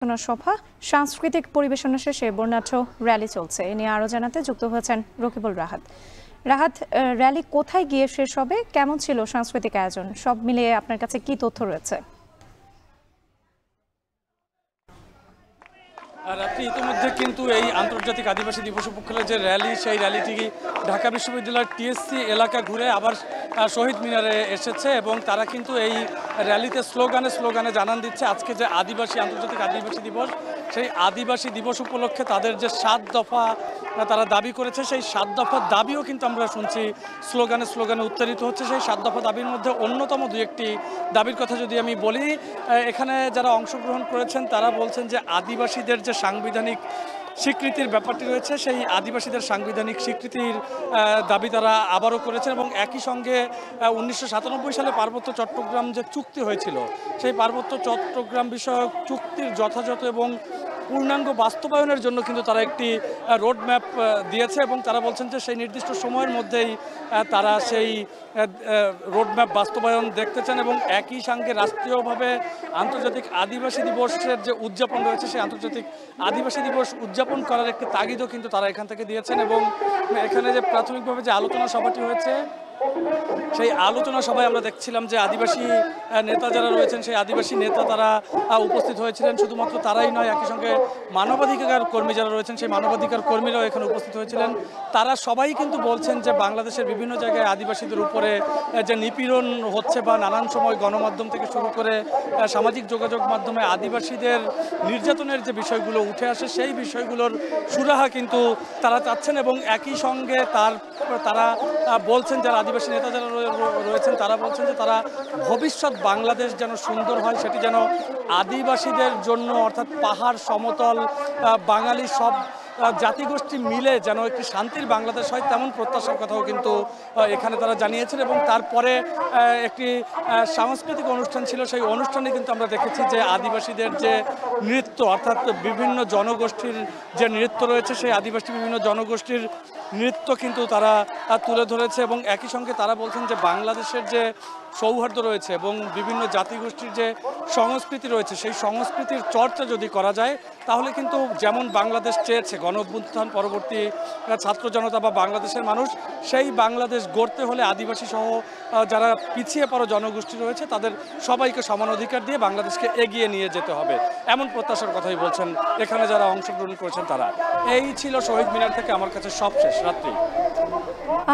সভা সাংস্কৃতিক পরিবেশনা শেষে বর্ণাঢ্য র্যালি চলছে। এ নিয়ে আরো জানাতে যুক্ত হয়েছেন রকিবুল রাহাত। রাহাত, র্যালি কোথায় গিয়ে শেষ হবে, কেমন ছিল সাংস্কৃতিক আয়োজন, সব মিলিয়ে আপনার কাছে কি তথ্য রয়েছে? রাত্রি ইতিমধ্যে কিন্তু এই আন্তর্জাতিক আদিবাসী দিবস উপলক্ষে যে র্যালি, সেই র্যালিটি ঢাকা বিশ্ববিদ্যালয়ের টিএসসি এলাকা ঘুরে আবার শহীদ মিনারে এসেছে এবং তারা কিন্তু এই র্যালিতে স্লোগানে জানান দিচ্ছে আজকে যে আন্তর্জাতিক আদিবাসী দিবস, সেই আদিবাসী দিবস উপলক্ষে তাদের যে 7 দফা তারা দাবি করেছে, সেই 7 দফার দাবিও কিন্তু আমরা শুনছি স্লোগানে উচ্চারিত হচ্ছে। সেই 7 দফা দাবির মধ্যে অন্যতম 2-1টি দাবির কথা যদি আমি বলি, এখানে যারা অংশগ্রহণ করেছেন তারা বলছেন যে আদিবাসীদের যে সাংবিধানিক স্বীকৃতির ব্যাপারটি রয়েছে, সেই আদিবাসীদের সাংবিধানিক স্বীকৃতির দাবি তারা আবারও করেছেন এবং একই সঙ্গে 1997 সালে পার্বত্য চট্টগ্রাম যে চুক্তি হয়েছিল, সেই পার্বত্য চট্টগ্রাম বিষয়ক চুক্তির যথাযথ এবং পূর্ণাঙ্গ বাস্তবায়নের জন্য কিন্তু তারা একটি রোড ম্যাপ দিয়েছে এবং তারা বলছেন যে সেই নির্দিষ্ট সময়ের মধ্যেই তারা সেই রোড ম্যাপ বাস্তবায়ন দেখতে চান এবং একই সঙ্গে রাষ্ট্রীয়ভাবে আন্তর্জাতিক আদিবাসী দিবসের যে উদযাপন রয়েছে, সেই আন্তর্জাতিক আদিবাসী দিবস উদযাপন করার একটি তাগিদও কিন্তু তারা এখান থেকে দিয়েছেন। এবং এখানে যে প্রাথমিকভাবে যে আলোচনা সভাটি হয়েছে, সেই আলোচনা সভায় আমরা দেখছিলাম যে আদিবাসী নেতা যারা রয়েছেন, সেই আদিবাসী নেতা তারা উপস্থিত হয়েছিলেন। শুধুমাত্র তারাই নয়, একই সঙ্গে মানবাধিকার কর্মী যারা রয়েছেন, সেই মানবাধিকার কর্মীরাও এখানে উপস্থিত হয়েছিলেন। তারা সবাই কিন্তু বলছেন যে বাংলাদেশের বিভিন্ন জায়গায় আদিবাসীদের উপরে যে নিপীড়ন হচ্ছে বা নানান সময় গণমাধ্যম থেকে শুরু করে সামাজিক যোগাযোগ মাধ্যমে আদিবাসীদের নির্যাতনের যে বিষয়গুলো উঠে আসে, সেই বিষয়গুলোর সুরাহা কিন্তু তারা চাচ্ছেন এবং একই সঙ্গে তারা বলছেন যারা আদিবাসী নেতা যারা রয়েছেন তারা বলছেন যে তারা ভবিষ্যৎ বাংলাদেশ যেন সুন্দর হয়, সেটি যেন আদিবাসীদের জন্য, অর্থাৎ পাহাড় সমতল বাঙালি সব জাতিগোষ্ঠী মিলে যেন একটি শান্তির বাংলাদেশ হয়, তেমন প্রত্যাশার কথাও কিন্তু এখানে তারা জানিয়েছেন। এবং তারপরে একটি সাংস্কৃতিক অনুষ্ঠান ছিল, সেই অনুষ্ঠানে কিন্তু আমরা দেখেছি যে আদিবাসীদের যে নৃত্য, অর্থাৎ বিভিন্ন জনগোষ্ঠীর যে নৃত্য রয়েছে, সেই আদিবাসী বিভিন্ন জনগোষ্ঠীর নৃত্য কিন্তু তারা তুলে ধরেছে এবং একই সঙ্গে তারা বলছেন যে বাংলাদেশের যে সৌহার্দ্য রয়েছে এবং বিভিন্ন জাতিগোষ্ঠীর যে সংস্কৃতি রয়েছে, সেই সংস্কৃতির চর্চা যদি করা যায় তাহলে কিন্তু যেমন বাংলাদেশ চেয়েছে গণঅভ্যুত্থান পরবর্তী ছাত্র জনতা বা বাংলাদেশের মানুষ, সেই বাংলাদেশ গড়তে হলে আদিবাসী সহ যারা পিছিয়ে পড়া জনগোষ্ঠী রয়েছে তাদের সবাইকে সমান অধিকার দিয়ে বাংলাদেশকে এগিয়ে নিয়ে যেতে হবে, এমন প্রত্যাশার কথাই বলছেন এখানে যারা অংশগ্রহণ করেছেন তারা। এই ছিল শহীদ মিনার থেকে আমার কাছে সবশেষ রাত্রি।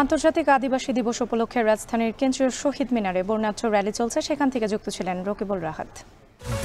আন্তর্জাতিক আদিবাসী দিবস উপলক্ষে রাজধানীর কেন্দ্রীয় শহীদ মিনারে বর্ণাঢ্য র্যালি চলছে, সেখান থেকে যুক্ত ছিলেন রকিবুল রাহাত।